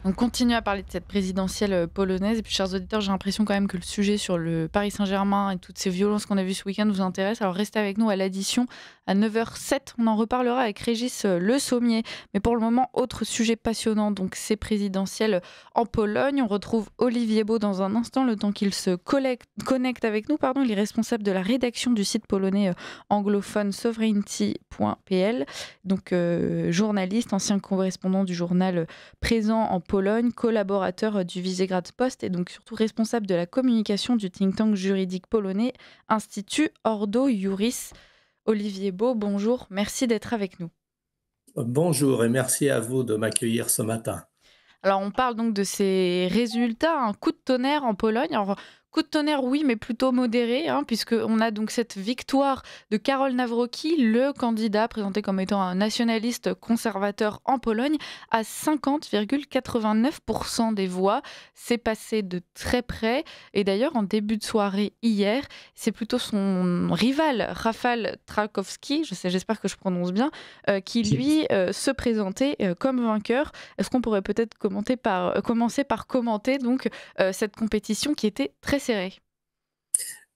On continue à parler de cette présidentielle, polonaise et puis chers auditeurs, j'ai l'impression quand même que le sujet sur le Paris Saint-Germain et toutes ces violences qu'on a vues ce week-end vous intéresse. Alors restez avec nous à l'addition à 9h07. On en reparlera avec Régis, Le Sommier. Mais pour le moment, autre sujet passionnant, donc ces présidentielles en Pologne. On retrouve Olivier Beau dans un instant, le temps qu'il se connecte avec nous. Pardon, il est responsable de la rédaction du site polonais, anglophone sovereignty.pl. Donc journaliste, ancien correspondant du journal, présent en Pologne, collaborateur du Visegrad Post et donc surtout responsable de la communication du think tank juridique polonais Institut Ordo Iuris. Olivier Beau, bonjour, merci d'être avec nous. Bonjour et merci à vous de m'accueillir ce matin. Alors on parle donc de ces résultats, un coup de tonnerre en Pologne. Alors coup de tonnerre oui, mais plutôt modéré, hein, puisqu'on a donc cette victoire de Karol Nawrocki, le candidat présenté comme étant un nationaliste conservateur en Pologne, à 50,89% des voix. C'est passé de très près. Et d'ailleurs, en début de soirée hier, c'est plutôt son rival, Rafał Trzaskowski, j'espère que je prononce bien, qui lui se présentait comme vainqueur. Est-ce qu'on pourrait peut-être commencer par commenter donc cette compétition qui était très serrée?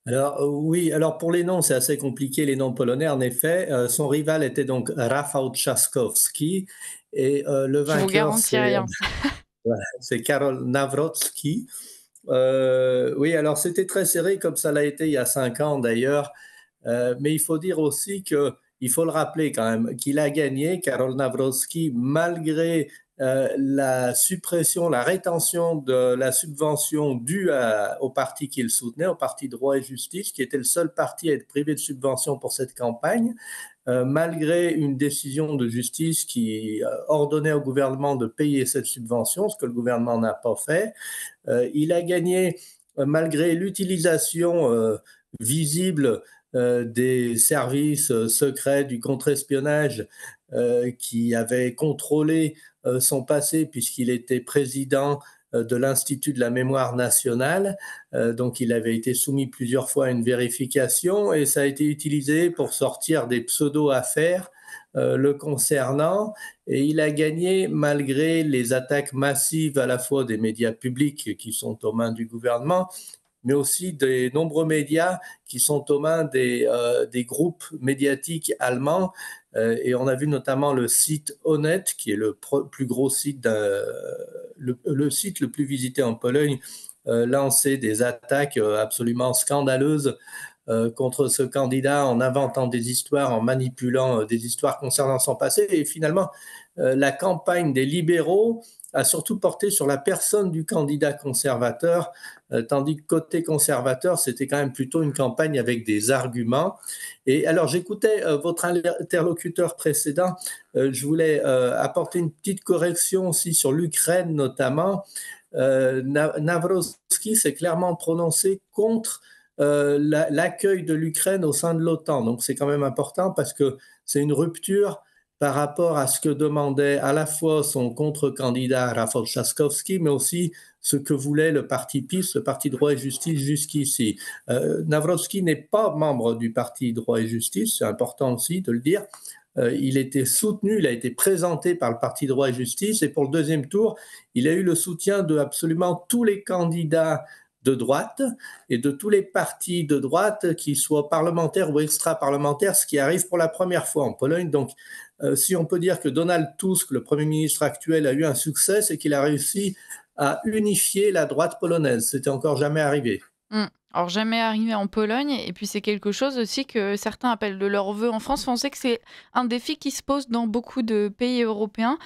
Alors oui, alors pour les noms, c'est assez compliqué, les noms polonais en effet. Son rival était donc Rafał Trzaskowski et le Je vous vainqueur garantis c'est rien. voilà, c'est Karol Nawrocki. Oui, alors c'était très serré comme ça l'a été il y a 5 ans d'ailleurs, mais il faut dire aussi que il faut le rappeler quand même, qu'il a gagné, Karol Nawrocki, malgré la suppression, la rétention de la subvention due au parti qu'il soutenait, au parti Droit et Justice, qui était le seul parti à être privé de subvention pour cette campagne, malgré une décision de justice qui ordonnait au gouvernement de payer cette subvention, ce que le gouvernement n'a pas fait. Il a gagné malgré l'utilisation visible des services secrets du contre-espionnage qui avaient contrôlé son passé puisqu'il était président de l'Institut de la mémoire nationale. Donc il avait été soumis plusieurs fois à une vérification et ça a été utilisé pour sortir des pseudo-affaires le concernant. Et il a gagné malgré les attaques massives à la fois des médias publics qui sont aux mains du gouvernement, mais aussi des nombreux médias qui sont aux mains des groupes médiatiques allemands. Et on a vu notamment le site Honnête, qui est plus gros site, le site le plus visité en Pologne, lancer des attaques absolument scandaleuses contre ce candidat en inventant des histoires, en manipulant des histoires concernant son passé. Et finalement, la campagne des libéraux a surtout porté sur la personne du candidat conservateur, tandis que côté conservateur, c'était quand même plutôt une campagne avec des arguments. Et alors, j'écoutais votre interlocuteur précédent, je voulais apporter une petite correction aussi sur l'Ukraine notamment. Nawrocki s'est clairement prononcé contre l'accueil de l'Ukraine au sein de l'OTAN. Donc c'est quand même important parce que c'est une rupture par rapport à ce que demandait à la fois son contre-candidat Rafał Trzaskowski, mais aussi ce que voulait le parti PiS, le parti Droit et Justice jusqu'ici. Nawrocki n'est pas membre du parti Droit et Justice, c'est important aussi de le dire. Il était soutenu, il a été présenté par le parti Droit et Justice, et pour le deuxième tour, il a eu le soutien de absolument tous les candidats de droite et de tous les partis de droite, qu'ils soient parlementaires ou extra-parlementaires, ce qui arrive pour la première fois en Pologne. Donc, si on peut dire que Donald Tusk, le Premier ministre actuel, a eu un succès, c'est qu'il a réussi à unifier la droite polonaise. C'était encore jamais arrivé. Mmh. Alors jamais arrivé en Pologne et puis c'est quelque chose aussi que certains appellent de leur vœu en France. Enfin, on sait que c'est un défi qui se pose dans beaucoup de pays européens.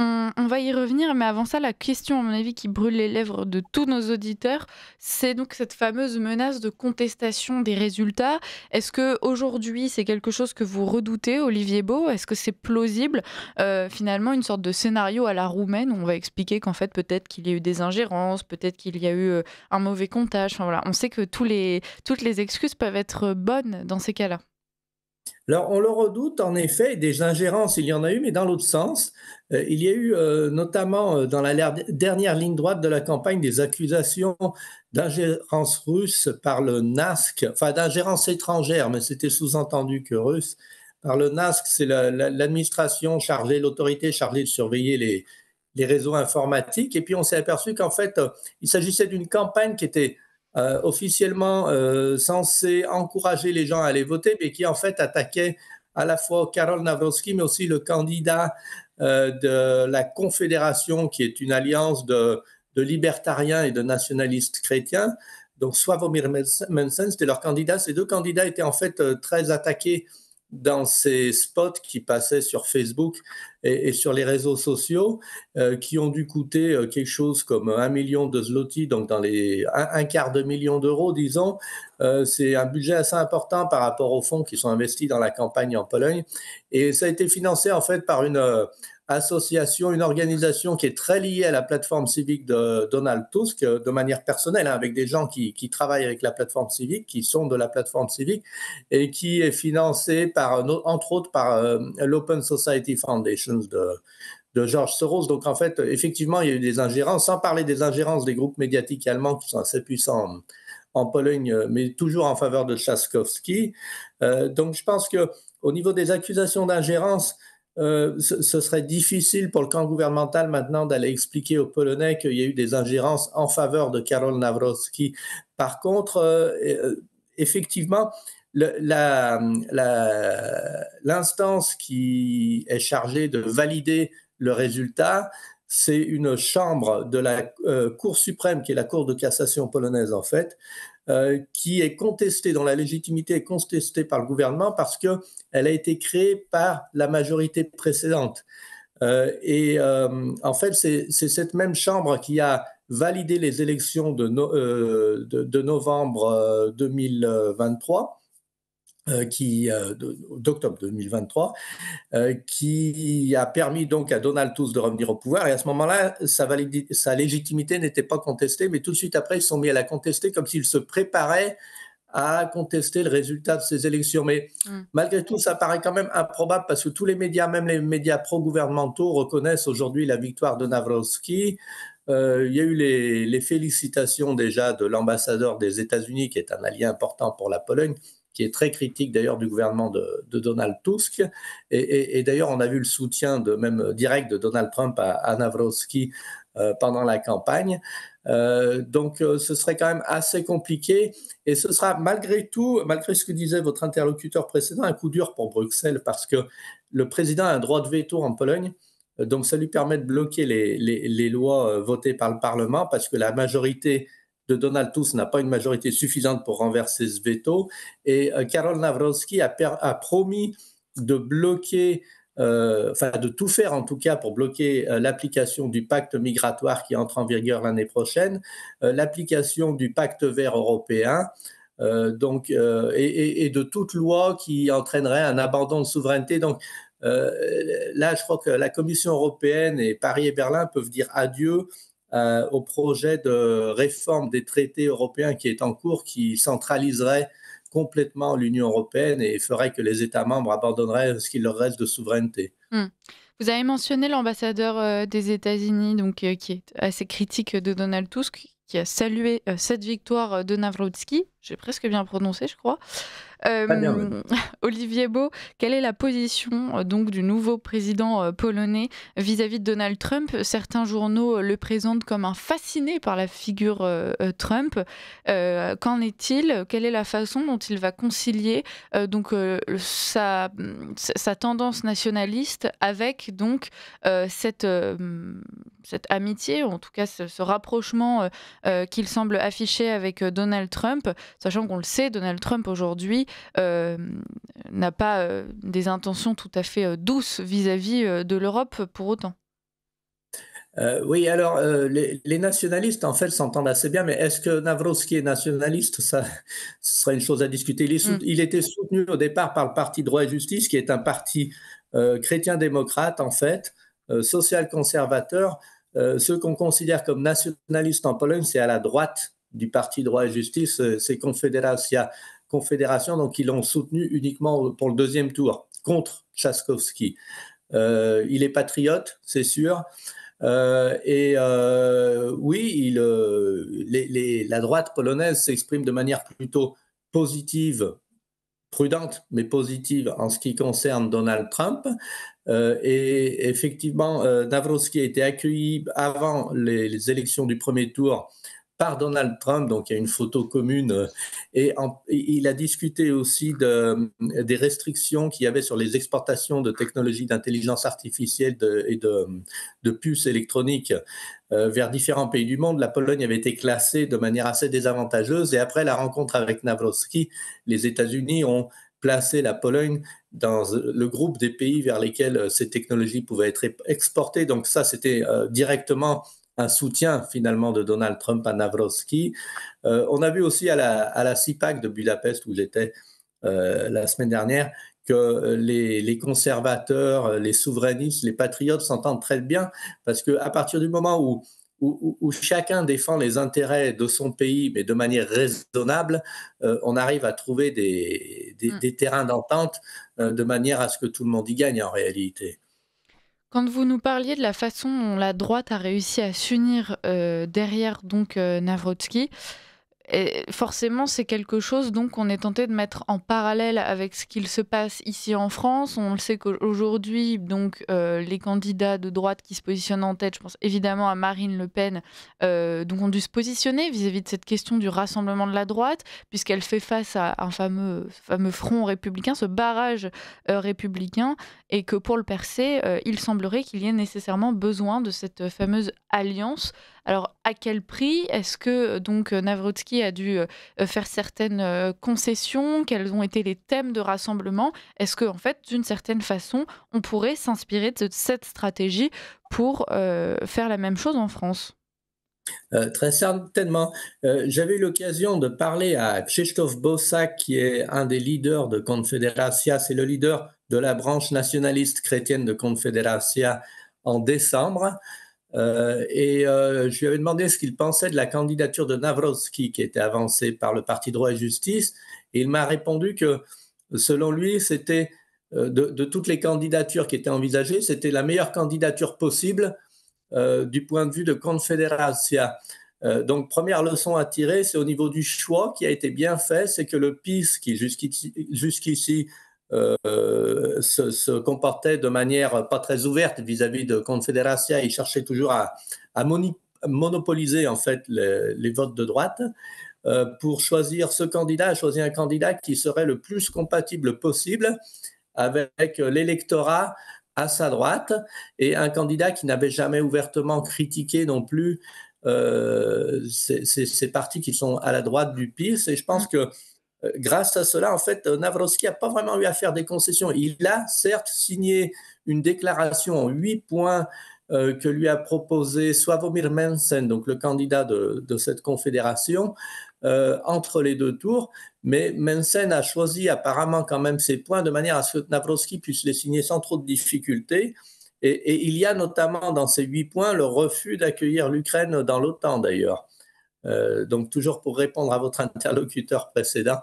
On va y revenir, mais avant ça, la question, à mon avis, qui brûle les lèvres de tous nos auditeurs, c'est donc cette fameuse menace de contestation des résultats. Est-ce que aujourd'hui, c'est quelque chose que vous redoutez, Olivier Beau? Est-ce que c'est plausible, finalement, une sorte de scénario à la roumaine où on va expliquer qu'en fait, peut-être qu'il y a eu des ingérences, peut-être qu'il y a eu un mauvais comptage. Enfin, voilà. On sait que toutes les excuses peuvent être bonnes dans ces cas-là. Alors, on le redoute, en effet, des ingérences, il y en a eu, mais dans l'autre sens. Il y a eu notamment dans la dernière ligne droite de la campagne des accusations d'ingérence russe par le NASK, enfin d'ingérence étrangère, mais c'était sous-entendu que russe. Par le NASK, c'est l'administration chargée, l'autorité chargée de surveiller les réseaux informatiques. Et puis on s'est aperçu qu'en fait, il s'agissait d'une campagne qui était officiellement censée encourager les gens à aller voter, mais qui en fait attaquait à la fois Karol Nawrocki, mais aussi le candidat de la Confédération, qui est une alliance de libertariens et de nationalistes chrétiens. Donc Sławomir Mencen, c'était leur candidat. Ces deux candidats étaient en fait très attaqués dans ces spots qui passaient sur Facebook et sur les réseaux sociaux, qui ont dû coûter quelque chose comme 1 million de zloty, donc dans un quart de million d'euros, disons. C'est un budget assez important par rapport aux fonds qui sont investis dans la campagne en Pologne. Et ça a été financé en fait par une association, une organisation qui est très liée à la plateforme civique de Donald Tusk, de manière personnelle, hein, avec des gens qui travaillent avec la plateforme civique, qui sont de la plateforme civique, et qui est financée par, entre autres par l'Open Society Foundation de George Soros. Donc en fait, effectivement, il y a eu des ingérences, sans parler des ingérences des groupes médiatiques allemands qui sont assez puissants en Pologne, mais toujours en faveur de Trzaskowski. Donc je pense qu'au niveau des accusations d'ingérence, ce serait difficile pour le camp gouvernemental maintenant d'aller expliquer aux Polonais qu'il y a eu des ingérences en faveur de Karol Nawrocki. Par contre, effectivement, l'instance qui est chargée de valider le résultat, c'est une chambre de la Cour suprême, qui est la Cour de cassation polonaise en fait, qui est contestée, dont la légitimité est contestée par le gouvernement parce qu'elle a été créée par la majorité précédente. En fait, c'est cette même chambre qui a validé les élections de novembre 2023, d'octobre 2023, qui a permis donc à Donald Tusk de revenir au pouvoir. Et à ce moment-là, sa légitimité n'était pas contestée, mais tout de suite après, ils se sont mis à la contester comme s'ils se préparaient à contester le résultat de ces élections. Mais malgré tout, ça paraît quand même improbable parce que tous les médias, même les médias pro-gouvernementaux, reconnaissent aujourd'hui la victoire de Nawrocki. Il y a eu les félicitations déjà de l'ambassadeur des États-Unis, qui est un allié important pour la Pologne, qui est très critique d'ailleurs du gouvernement de Donald Tusk. Et d'ailleurs, on a vu le soutien même direct de Donald Trump à Nawrocki pendant la campagne. Donc, ce serait quand même assez compliqué. Et ce sera malgré tout, malgré ce que disait votre interlocuteur précédent, un coup dur pour Bruxelles parce que le président a un droit de veto en Pologne. Donc, ça lui permet de bloquer les lois votées par le Parlement parce que la majorité de Donald Tusk n'a pas une majorité suffisante pour renverser ce veto. Et Karol Nawrocki a promis de bloquer, de tout faire en tout cas pour bloquer l'application du pacte migratoire qui entre en vigueur l'année prochaine, l'application du pacte vert européen, et de toute loi qui entraînerait un abandon de souveraineté. Donc là, je crois que la Commission européenne et Paris et Berlin peuvent dire adieu au projet de réforme des traités européens qui est en cours, qui centraliserait complètement l'Union européenne et ferait que les États membres abandonneraient ce qu'il leur reste de souveraineté. Vous avez mentionné l'ambassadeur des États-Unis, donc qui est assez critique de Donald Tusk, qui a salué cette victoire de Nawrocki. J'ai presque bien prononcé, je crois. Bien, oui. Olivier Beau, quelle est la position donc du nouveau président polonais vis-à-vis de Donald Trump? Certains journaux le présentent comme un fasciné par la figure Trump. Qu'en est-il? Quelle est la façon dont il va concilier sa tendance nationaliste avec donc cette amitié, ou en tout cas ce rapprochement qu'il semble afficher avec Donald Trump, sachant qu'on le sait, Donald Trump aujourd'hui n'a pas des intentions tout à fait douces vis-à-vis de l'Europe pour autant. Oui, alors les nationalistes en fait s'entendent assez bien, mais est-ce que Nawrocki est nationaliste? Ça, ce serait une chose à discuter. Il était soutenu au départ par le Parti Droit et Justice, qui est un parti chrétien-démocrate en fait, social-conservateur. Ceux qu'on considère comme nationalistes en Pologne, c'est à la droite du Parti Droit et Justice, c'est Confédération, donc ils l'ont soutenu uniquement pour le deuxième tour, contre Trzaskowski. Il est patriote, c'est sûr. Oui, la droite polonaise s'exprime de manière plutôt positive, prudente, mais positive en ce qui concerne Donald Trump. Et effectivement, Navrotski a été accueilli avant les élections du premier tour par Donald Trump, donc il y a une photo commune, il a discuté aussi des restrictions qu'il y avait sur les exportations de technologies d'intelligence artificielle de puces électroniques vers différents pays du monde. La Pologne avait été classée de manière assez désavantageuse, et après la rencontre avec Navrotski, les États-Unis ont placé la Pologne dans le groupe des pays vers lesquels ces technologies pouvaient être exportées. Donc ça, c'était directement un soutien finalement de Donald Trump à Navrotski. On a vu aussi à la CIPAC de Budapest, où j'étais la semaine dernière, que les conservateurs, les souverainistes, les patriotes s'entendent très bien, parce qu'à partir du moment où chacun défend les intérêts de son pays, mais de manière raisonnable, on arrive à trouver Mm. des terrains d'entente de manière à ce que tout le monde y gagne en réalité. Quand vous nous parliez de la façon dont la droite a réussi à s'unir derrière donc Navrotski, et forcément, c'est quelque chose donc qu'on est tenté de mettre en parallèle avec ce qu'il se passe ici en France. On le sait qu'aujourd'hui, donc les candidats de droite qui se positionnent en tête, je pense évidemment à Marine Le Pen, donc ont dû se positionner vis-à-vis de cette question du rassemblement de la droite, puisqu'elle fait face à un fameux front républicain, ce barrage républicain, et que pour le percer, il semblerait qu'il y ait nécessairement besoin de cette fameuse alliance. Alors, à quel prix? Est-ce que donc Navrotski a dû faire certaines concessions? Quels ont été les thèmes de rassemblement? Est-ce que, en fait, d'une certaine façon, on pourrait s'inspirer de cette stratégie pour faire la même chose en France? Très certainement. J'avais eu l'occasion de parler à Krzysztof Bosak, qui est un des leaders de Confederacja, c'est le leader de la branche nationaliste chrétienne de Confederacja, en décembre. Je lui avais demandé ce qu'il pensait de la candidature de Navrotski qui était avancée par le Parti droit et justice. Et il m'a répondu que, selon lui, c'était de toutes les candidatures qui étaient envisagées, c'était la meilleure candidature possible du point de vue de Confederacja. Donc, première leçon à tirer, c'est au niveau du choix qui a été bien fait, c'est que le PiS, qui jusqu'ici se comportait de manière pas très ouverte vis-à-vis de Confederacja, il cherchait toujours à monopoliser en fait les votes de droite. Pour choisir ce candidat, a choisi un candidat qui serait le plus compatible possible avec l'électorat à sa droite, et un candidat qui n'avait jamais ouvertement critiqué non plus ces partis qui sont à la droite du PiS. Et je pense que grâce à cela, en fait, Navrotski n'a pas vraiment eu à faire des concessions. Il a certes signé une déclaration en 8 points que lui a proposé Sławomir Mencen, donc le candidat de cette confédération, entre les deux tours. Mais Mencen a choisi apparemment quand même ses points de manière à ce que Navrotski puisse les signer sans trop de difficultés. Et il y a notamment dans ces 8 points le refus d'accueillir l'Ukraine dans l'OTAN d'ailleurs. Donc toujours pour répondre à votre interlocuteur précédent.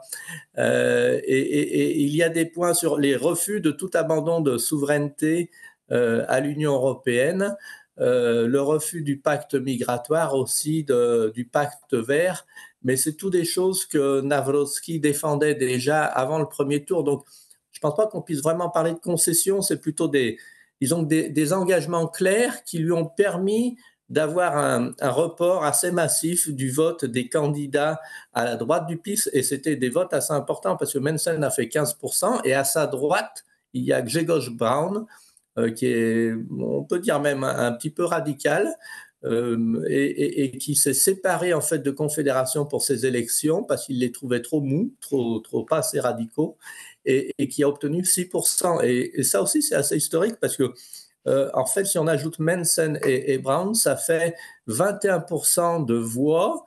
Et il y a des points sur les refus de tout abandon de souveraineté à l'Union européenne, le refus du pacte migratoire aussi, du pacte vert, mais c'est tout des choses que Navrotski défendait déjà avant le premier tour. Donc je ne pense pas qu'on puisse vraiment parler de concessions, c'est plutôt disons, des engagements clairs qui lui ont permis d'avoir un report assez massif du vote des candidats à la droite du PiS, et c'était des votes assez importants parce que Mencen a fait 15%, et à sa droite, il y a Grzegorz Braun, qui est, on peut dire même un petit peu radical, et qui s'est séparé en fait de Confédération pour ces élections parce qu'il les trouvait trop mous, trop pas assez radicaux, et qui a obtenu 6%. Et ça aussi, c'est assez historique parce que en fait, si on ajoute Mencen et Brown, ça fait 21% de voix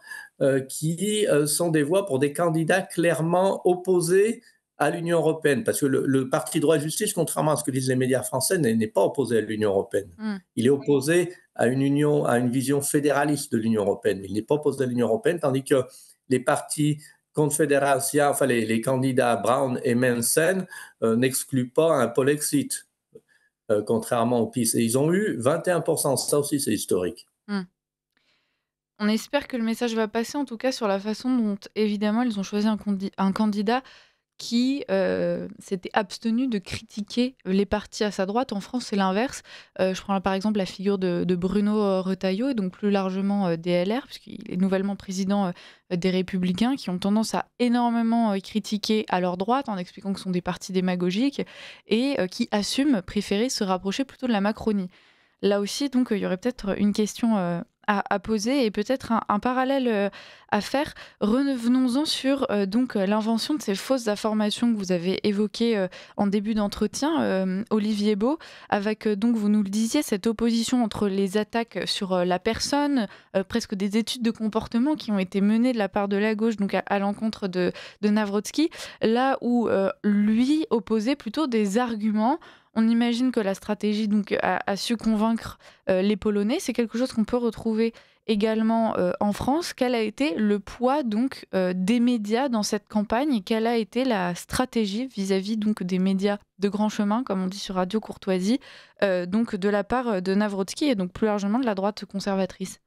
qui sont des voix pour des candidats clairement opposés à l'Union européenne. Parce que le Parti droit et justice, contrairement à ce que disent les médias français, n'est pas opposé à l'Union européenne. Mm. Il est opposé à une vision fédéraliste de l'Union européenne. Il n'est pas opposé à l'Union européenne, tandis que les partis Confederacja, enfin les candidats Brown et Mencen n'excluent pas un Polexit. Contrairement au PiS. Et ils ont eu 21%. Ça aussi, c'est historique. Mm. On espère que le message va passer, en tout cas sur la façon dont, évidemment, ils ont choisi un candidat qui s'était abstenu de critiquer les partis à sa droite. En France, c'est l'inverse. Je prends par exemple la figure de Bruno Retailleau et donc plus largement des LR, puisqu'il est nouvellement président des Républicains, qui ont tendance à énormément critiquer à leur droite en expliquant que ce sont des partis démagogiques et qui assument préférer se rapprocher plutôt de la Macronie. Là aussi, donc, il y aurait peut-être une question à poser et peut-être un parallèle à faire. Revenons-en sur donc l'invention de ces fausses informations que vous avez évoquées en début d'entretien, Olivier Beau, avec donc, vous nous le disiez, cette opposition entre les attaques sur la personne, presque des études de comportement qui ont été menées de la part de la gauche, donc à l'encontre de Navrotsky, là où lui opposait plutôt des arguments. On imagine que la stratégie donc, a su convaincre les Polonais. C'est quelque chose qu'on peut retrouver également en France. Quel a été le poids donc, des médias dans cette campagne et quelle a été la stratégie vis-à-vis donc, des médias de grand chemin, comme on dit sur Radio Courtoisie, donc, de la part de Navrotsky et donc plus largement de la droite conservatrice?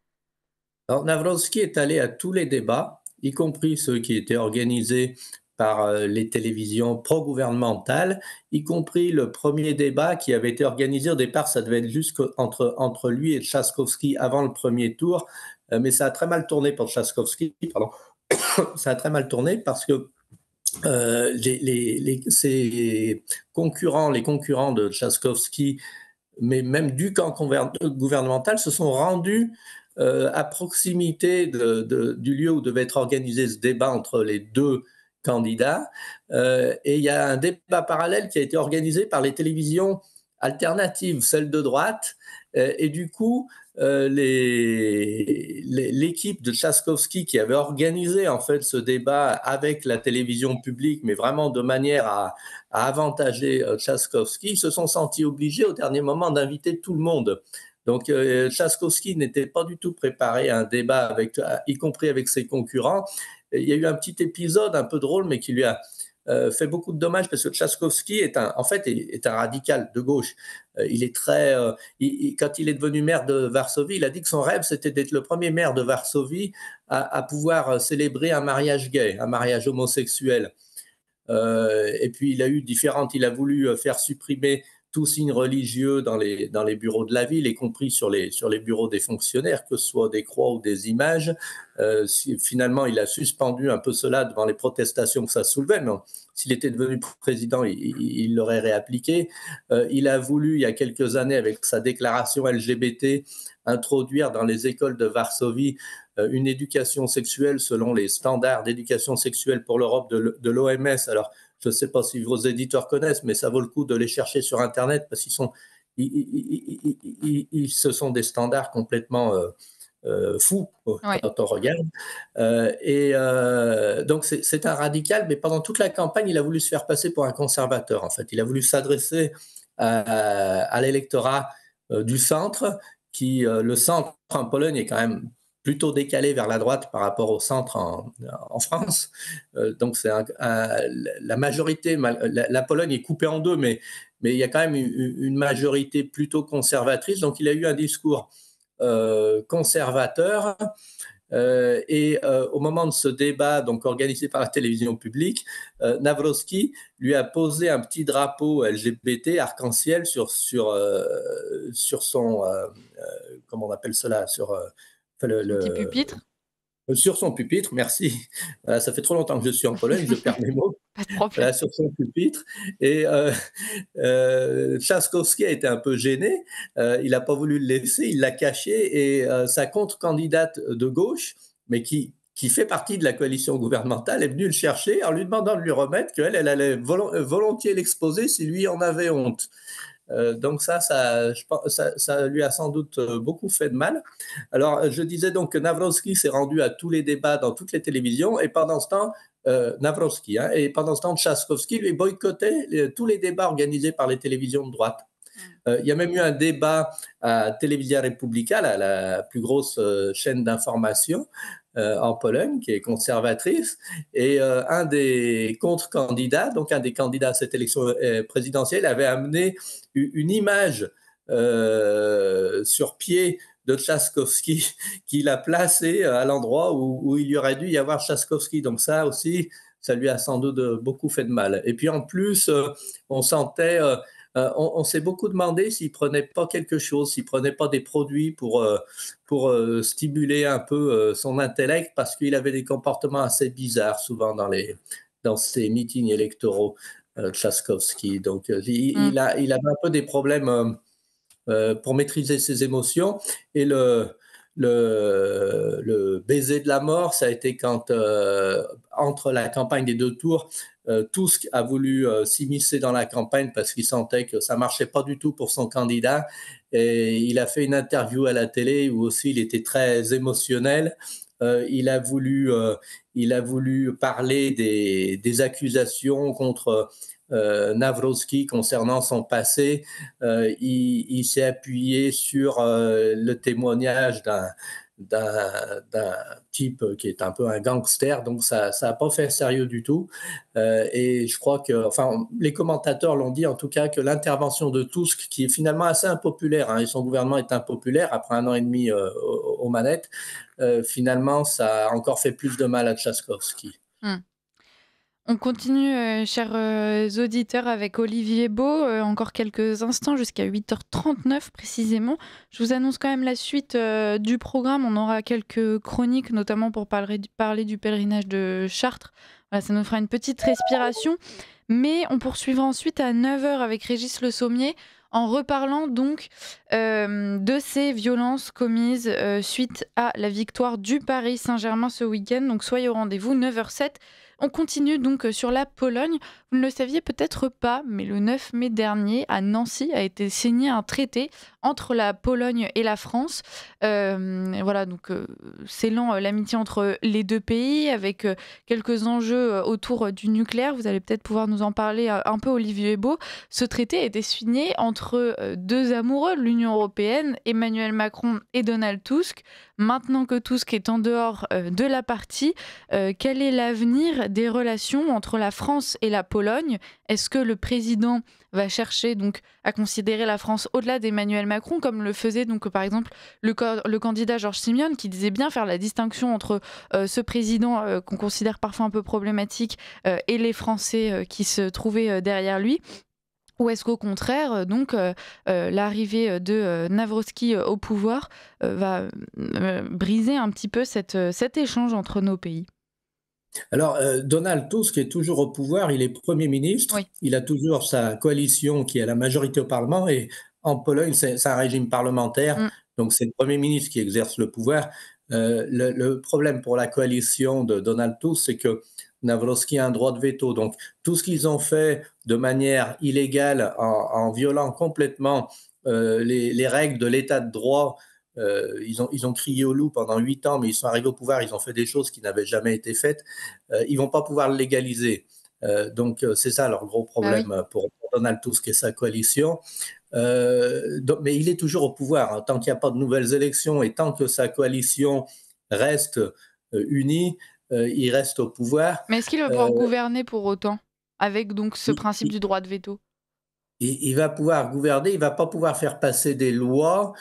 Alors, Navrotsky est allé à tous les débats, y compris ceux qui étaient organisés par les télévisions pro-gouvernementales, y compris le premier débat qui avait été organisé au départ, ça devait être juste entre lui et Trzaskowski avant le premier tour, mais ça a très mal tourné pour Trzaskowski, pardon. Ça a très mal tourné parce que ses concurrents, les concurrents de Trzaskowski, mais même du camp gouvernemental, se sont rendus à proximité du lieu où devait être organisé ce débat entre les deux candidats. Et il y a un débat parallèle qui a été organisé par les télévisions alternatives, celles de droite. Et du coup, l'équipe de Trzaskowski qui avait organisé en fait ce débat avec la télévision publique, mais vraiment de manière à avantager Trzaskowski, se sont sentis obligés au dernier moment d'inviter tout le monde. Donc, Trzaskowski n'était pas du tout préparé à un débat, y compris avec ses concurrents. Il y a eu un petit épisode un peu drôle, mais qui lui a fait beaucoup de dommages parce que Trzaskowski en fait, est un radical de gauche. Il est très, quand il est devenu maire de Varsovie, il a dit que son rêve, c'était d'être le premier maire de Varsovie à pouvoir célébrer un mariage gay, un mariage homosexuel. Et puis, il a voulu faire supprimer tout signe religieux dans les bureaux de la ville, y compris sur les bureaux des fonctionnaires, que ce soit des croix ou des images. Finalement, il a suspendu un peu cela devant les protestations que ça soulevait, mais s'il était devenu président, il l'aurait réappliqué. Il a voulu, il y a quelques années, avec sa déclaration LGBT, introduire dans les écoles de Varsovie une éducation sexuelle selon les standards d'éducation sexuelle pour l'Europe de l'OMS. Alors, je ne sais pas si vos éditeurs connaissent, mais ça vaut le coup de les chercher sur Internet parce ce sont des standards complètement fous Ouais. quand on regarde. Donc, c'est un radical, mais pendant toute la campagne, il a voulu se faire passer pour un conservateur, en fait. Il a voulu s'adresser à l'électorat du centre, le centre en Pologne est quand même plutôt décalé vers la droite par rapport au centre en France. Donc, la majorité, la Pologne est coupée en deux, mais il y a quand même une majorité plutôt conservatrice. Donc, il a eu un discours conservateur. Au moment de ce débat, donc organisé par la télévision publique, Navrotsky lui a posé un petit drapeau LGBT arc-en-ciel sur son, comment on appelle cela, Son petit pupitre? sur son pupitre, merci. Voilà, ça fait trop longtemps que je suis en Pologne, je perds mes mots. Pas de problème. Voilà, sur son pupitre. Et Trzaskowski a été un peu gêné. Il n'a pas voulu le laisser, il l'a caché. Et sa contre-candidate de gauche, mais qui fait partie de la coalition gouvernementale, est venue le chercher en lui demandant de lui remettre qu'elle allait volontiers l'exposer si lui en avait honte. Donc ça lui a sans doute beaucoup fait de mal. Alors, je disais donc que Navrotsky s'est rendu à tous les débats dans toutes les télévisions, et pendant ce temps, Navrotsky, hein, et pendant ce temps, Trzaskowski lui boycottait tous les débats organisés par les télévisions de droite. Il y a même eu un débat à Telewizja Republika, la plus grosse chaîne d'information en Pologne, qui est conservatrice, et un des contre-candidats, donc un des candidats à cette élection présidentielle, avait amené une image sur pied de Trzaskowski qu'il a placé à l'endroit où il y aurait dû y avoir Trzaskowski. Donc ça aussi, ça lui a sans doute beaucoup fait de mal. Et puis en plus, on sentait, on s'est beaucoup demandé s'il prenait pas quelque chose, s'il prenait pas des produits pour stimuler un peu son intellect, parce qu'il avait des comportements assez bizarres souvent dans ses meetings électoraux, Trzaskowski. Donc Mmh. il avait un peu des problèmes pour maîtriser ses émotions. Et le baiser de la mort, ça a été quand, entre la campagne des deux tours, Tusk a voulu s'immiscer dans la campagne parce qu'il sentait que ça marchait pas du tout pour son candidat. Et il a fait une interview à la télé où aussi il était très émotionnel. Euh, il, a voulu, euh, il a voulu parler des accusations contre Navrotski concernant son passé. Il s'est appuyé sur le témoignage d'un type qui est un peu un gangster, donc ça n'a pas fait sérieux du tout. Et je crois que, enfin, les commentateurs l'ont dit en tout cas, que l'intervention de Tusk, qui est finalement assez impopulaire, hein, et son gouvernement est impopulaire après 1 an et demi aux manettes, finalement, ça a encore fait plus de mal à Trzaskowski. Mmh. On continue, chers, auditeurs, avec Olivier Beau, encore quelques instants jusqu'à 8h39 précisément. Je vous annonce quand même la suite, du programme. On aura quelques chroniques, notamment pour parler du pèlerinage de Chartres. Voilà, ça nous fera une petite respiration, mais on poursuivra ensuite à 9h avec Régis Le Sommier, en reparlant donc, de ces violences commises, suite à la victoire du Paris Saint-Germain ce week-end. Donc soyez au rendez-vous, 9h07. On continue donc sur la Pologne. Vous ne le saviez peut-être pas, mais le 9 mai dernier, à Nancy, a été signé un traité entre la Pologne et la France. Voilà, donc scellant l'amitié entre les deux pays, avec quelques enjeux autour du nucléaire. Vous allez peut-être pouvoir nous en parler un peu, Olivier Beau. Ce traité a été signé entre deux amoureux de l'Union européenne, Emmanuel Macron et Donald Tusk. Maintenant que Tusk est en dehors de la partie, quel est l'avenir des relations entre la France et la Pologne? Est-ce que le président va chercher donc à considérer la France au-delà d'Emmanuel Macron, comme le faisait donc par exemple le candidat Georges Simeone, qui disait bien faire la distinction entre ce président qu'on considère parfois un peu problématique et les Français qui se trouvaient derrière lui? Ou est-ce qu'au contraire, l'arrivée de Navrotski au pouvoir va briser un petit peu cet échange entre nos pays? Alors, Donald Tusk est toujours au pouvoir, il est Premier ministre, Oui. il a toujours sa coalition qui a la majorité au Parlement, et en Pologne, c'est un régime parlementaire, Mmh. donc c'est le Premier ministre qui exerce le pouvoir. Le problème pour la coalition de Donald Tusk, c'est que Nawrocki a un droit de veto. Donc, tout ce qu'ils ont fait de manière illégale, en violant complètement les règles de l'état de droit, ils ont crié au loup pendant 8 ans, mais ils sont arrivés au pouvoir, ils ont fait des choses qui n'avaient jamais été faites. Ils vont pas pouvoir le légaliser. Donc, c'est ça leur gros Bah oui. problème pour Donald Tusk et sa coalition. Mais il est toujours au pouvoir, hein, tant qu'il n'y a pas de nouvelles élections et tant que sa coalition reste unie, il reste au pouvoir. Mais est-ce qu'il va Euh, pouvoir gouverner pour autant? Avec donc ce il, principe du droit de veto? il va pouvoir gouverner, il va pas pouvoir faire passer des lois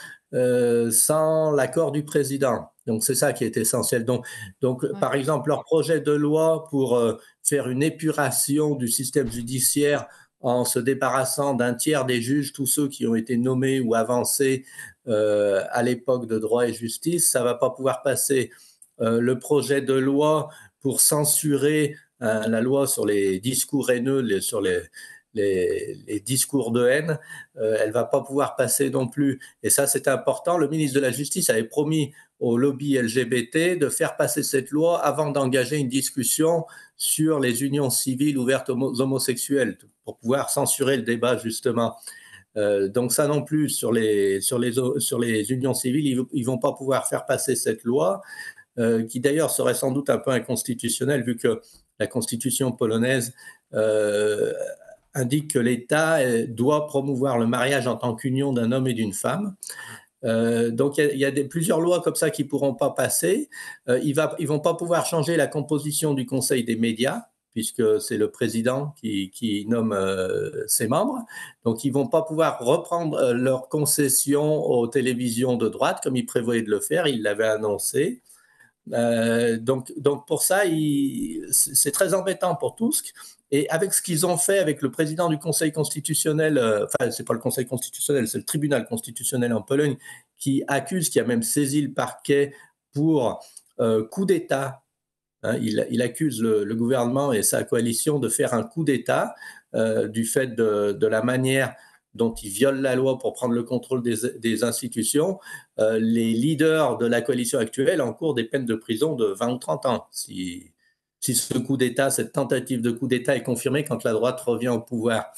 sans l'accord du président. Donc c'est ça qui est essentiel. Donc Ouais. par exemple, leur projet de loi pour faire une épuration du système judiciaire en se débarrassant d'un tiers des juges, tous ceux qui ont été nommés ou avancés à l'époque de Droit et Justice, ça va pas pouvoir passer. Le projet de loi pour censurer la loi sur les discours haineux, sur les discours de haine, elle ne va pas pouvoir passer non plus. Et ça, c'est important. Le ministre de la Justice avait promis au lobby LGBT de faire passer cette loi avant d'engager une discussion sur les unions civiles ouvertes aux homosexuels, pour pouvoir censurer le débat, justement. Donc ça non plus, sur les unions civiles, ils ne vont pas pouvoir faire passer cette loi, qui d'ailleurs serait sans doute un peu inconstitutionnelle, vu que la constitution polonaise indique que l'État doit promouvoir le mariage en tant qu'union d'un homme et d'une femme. Donc il y a plusieurs lois comme ça qui ne pourront pas passer. Ils ne vont pas pouvoir changer la composition du Conseil des médias, puisque c'est le président qui nomme ses membres. Donc ils ne vont pas pouvoir reprendre leurs concessions aux télévisions de droite, comme ils prévoyaient de le faire, ils l'avaient annoncé. Donc pour ça, c'est très embêtant pour Tusk. Et avec ce qu'ils ont fait avec le président du Conseil constitutionnel, enfin, c'est pas le Conseil constitutionnel, c'est le tribunal constitutionnel en Pologne, qui a même saisi le parquet pour coup d'État. Hein, il accuse le gouvernement et sa coalition de faire un coup d'État du fait de la manière dont ils violent la loi pour prendre le contrôle des institutions. Les leaders de la coalition actuelle encourent des peines de prison de 20 ou 30 ans si ce coup d'État, cette tentative de coup d'État est confirmée quand la droite revient au pouvoir.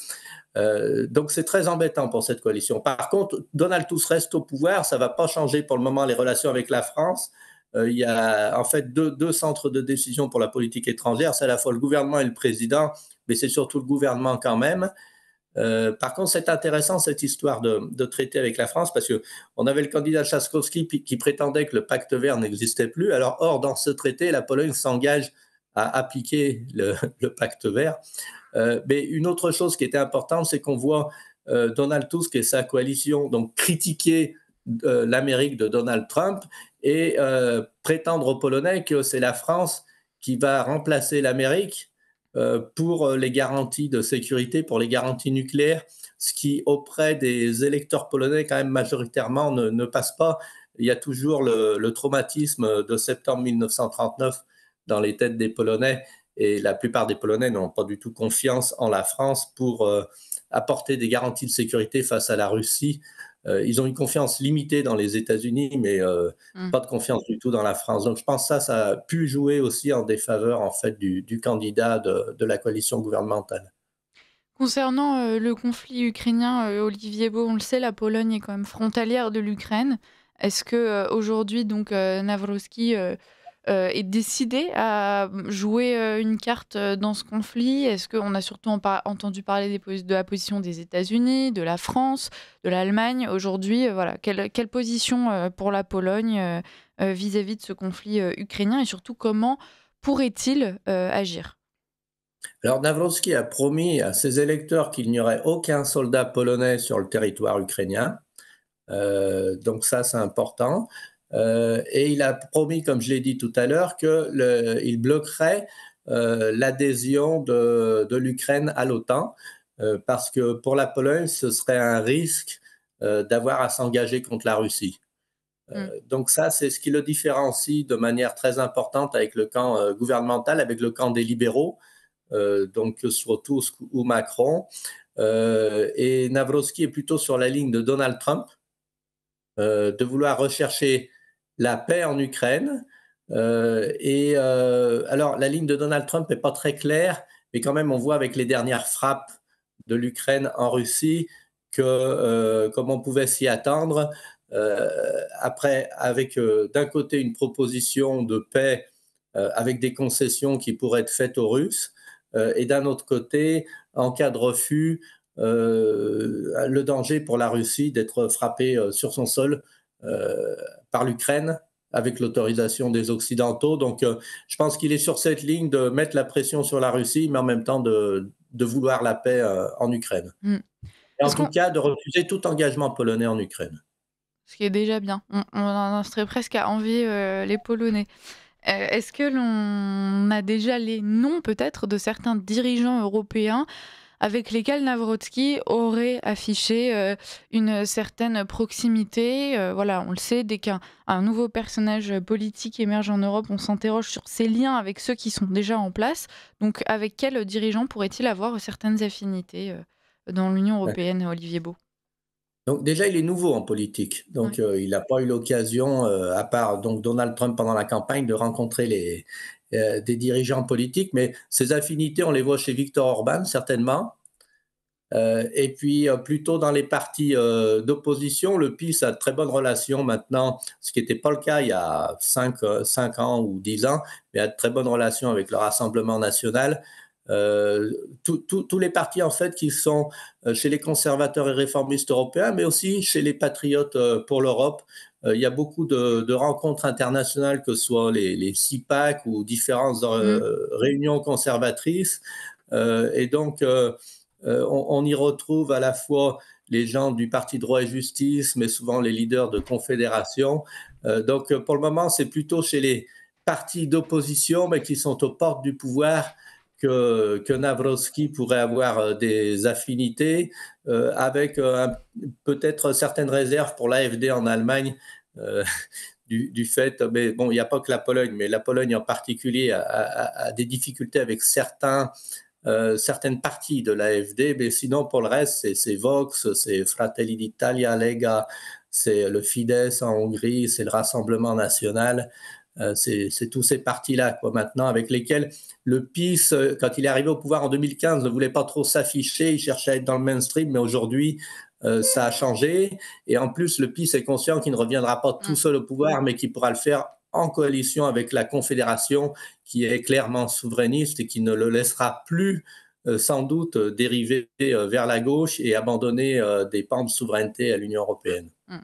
Donc c'est très embêtant pour cette coalition. Par contre, Donald Tusk reste au pouvoir, ça ne va pas changer pour le moment les relations avec la France. Il y a en fait deux centres de décision pour la politique étrangère, c'est à la fois le gouvernement et le président, mais c'est surtout le gouvernement quand même. Par contre, c'est intéressant cette histoire de traité avec la France parce qu'on avait le candidat Trzaskowski qui prétendait que le pacte vert n'existait plus. Alors, or, dans ce traité, la Pologne s'engage à appliquer le pacte vert. Mais une autre chose qui était importante, c'est qu'on voit Donald Tusk et sa coalition donc critiquer l'Amérique de Donald Trump et prétendre aux Polonais que c'est la France qui va remplacer l'Amérique pour les garanties de sécurité, pour les garanties nucléaires, ce qui auprès des électeurs polonais quand même majoritairement ne passe pas. Il y a toujours le traumatisme de septembre 1939 dans les têtes des Polonais et la plupart des Polonais n'ont pas du tout confiance en la France pour apporter des garanties de sécurité face à la Russie. Ils ont une confiance limitée dans les États-Unis, mais pas de confiance du tout dans la France. Donc je pense que ça a pu jouer aussi en défaveur en fait, du candidat de la coalition gouvernementale. Concernant le conflit ukrainien, Olivier Beau, on le sait, la Pologne est quand même frontalière de l'Ukraine. Est-ce que aujourd'hui, donc, Nawrocki est décidé à jouer une carte dans ce conflit? Est-ce qu'on a surtout entendu parler de la position des États-Unis, de la France, de l'Allemagne? Aujourd'hui, voilà, quelle position pour la Pologne vis-à-vis de ce conflit ukrainien et surtout comment pourrait-il agir? Alors Nawrocki a promis à ses électeurs qu'il n'y aurait aucun soldat polonais sur le territoire ukrainien. Donc ça, c'est important. Et il a promis, comme je l'ai dit tout à l'heure, qu'il bloquerait l'adhésion de l'Ukraine à l'OTAN, parce que pour la Pologne, ce serait un risque d'avoir à s'engager contre la Russie. Mmh. Donc ça, c'est ce qui le différencie de manière très importante avec le camp gouvernemental, avec le camp des libéraux, donc que ce soit Tusk ou Macron. Et Nawrocki est plutôt sur la ligne de Donald Trump, de vouloir rechercher la paix en Ukraine. Alors, la ligne de Donald Trump n'est pas très claire, mais quand même, on voit avec les dernières frappes de l'Ukraine en Russie que, comme on pouvait s'y attendre, après, avec d'un côté une proposition de paix avec des concessions qui pourraient être faites aux Russes, et d'un autre côté, en cas de refus, le danger pour la Russie d'être frappée sur son sol par l'Ukraine avec l'autorisation des Occidentaux. Donc, je pense qu'il est sur cette ligne de mettre la pression sur la Russie, mais en même temps de vouloir la paix en Ukraine. Mmh. Et en Est-ce tout qu'on cas, de refuser tout engagement polonais en Ukraine. Ce qui est déjà bien. On en serait presque à envier, les Polonais. Est-ce que l'on a déjà les noms peut-être de certains dirigeants européens avec lesquels Nawrocki aurait affiché, une certaine proximité? Voilà, on le sait, dès qu'un nouveau personnage, politique émerge en Europe, on s'interroge sur ses liens avec ceux qui sont déjà en place. Donc avec quels dirigeants pourrait-il avoir certaines affinités, dans l'Union européenne, Olivier Beau? Donc déjà, il est nouveau en politique. Ouais. Donc il n'a pas eu l'occasion, à part donc Donald Trump pendant la campagne, de rencontrer des dirigeants politiques. Mais ses affinités, on les voit chez Viktor Orban, certainement. Et puis, plutôt dans les partis d'opposition, le PiS a de très bonnes relations maintenant, ce qui n'était pas le cas il y a 5 ans ou 10 ans, mais a de très bonnes relations avec le Rassemblement national. Tous les partis, en fait, qui sont chez les conservateurs et réformistes européens, mais aussi chez les patriotes pour l'Europe. Il y a beaucoup de rencontres internationales, que ce soit les CIPAC ou différentes Mmh. réunions conservatrices. Et donc, on y retrouve à la fois les gens du Parti droit et justice, mais souvent les leaders de confédérations. Donc, pour le moment, c'est plutôt chez partis d'opposition, mais qui sont aux portes du pouvoir, que Nawrocki pourrait avoir des affinités, avec peut-être certaines réserves pour l'AfD en Allemagne, du fait, mais bon, il n'y a pas que la Pologne, mais la Pologne en particulier a des difficultés avec certaines parties de l'AfD, mais sinon pour le reste, c'est Vox, c'est Fratelli d'Italia, Lega, c'est le Fidesz en Hongrie, c'est le Rassemblement national. C'est tous ces partis-là, quoi, maintenant, avec lesquels le PiS, quand il est arrivé au pouvoir en 2015, ne voulait pas trop s'afficher, il cherchait à être dans le mainstream, mais aujourd'hui, ça a changé. Et en plus, le PiS est conscient qu'il ne reviendra pas tout Mm. seul au pouvoir, mais qu'il pourra le faire en coalition avec la Confédération, qui est clairement souverainiste et qui ne le laissera plus, sans doute, dériver vers la gauche et abandonner des pans de souveraineté à l'Union européenne. Mm.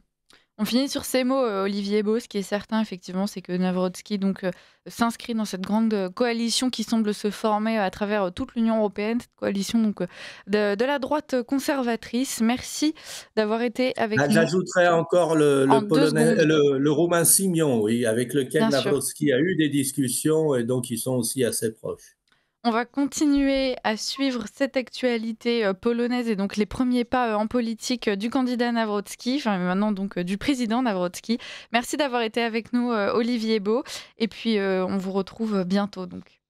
On finit sur ces mots, Olivier Beau. Ce qui est certain, effectivement, c'est que Nawrocki donc, s'inscrit dans cette grande, coalition qui semble se former à travers, toute l'Union européenne, cette coalition donc, de la droite conservatrice. Merci d'avoir été avec Ah, nous j'ajouterais encore en le 2 polonais, secondes. le roumain Simion, oui, avec lequel Bien sûr. Nawrocki a eu des discussions et donc ils sont aussi assez proches. On va continuer à suivre cette actualité, polonaise et donc les premiers pas, en politique, du candidat Nawrocki, enfin maintenant donc, du président Nawrocki. Merci d'avoir été avec nous, Olivier Beau et puis, on vous retrouve bientôt donc.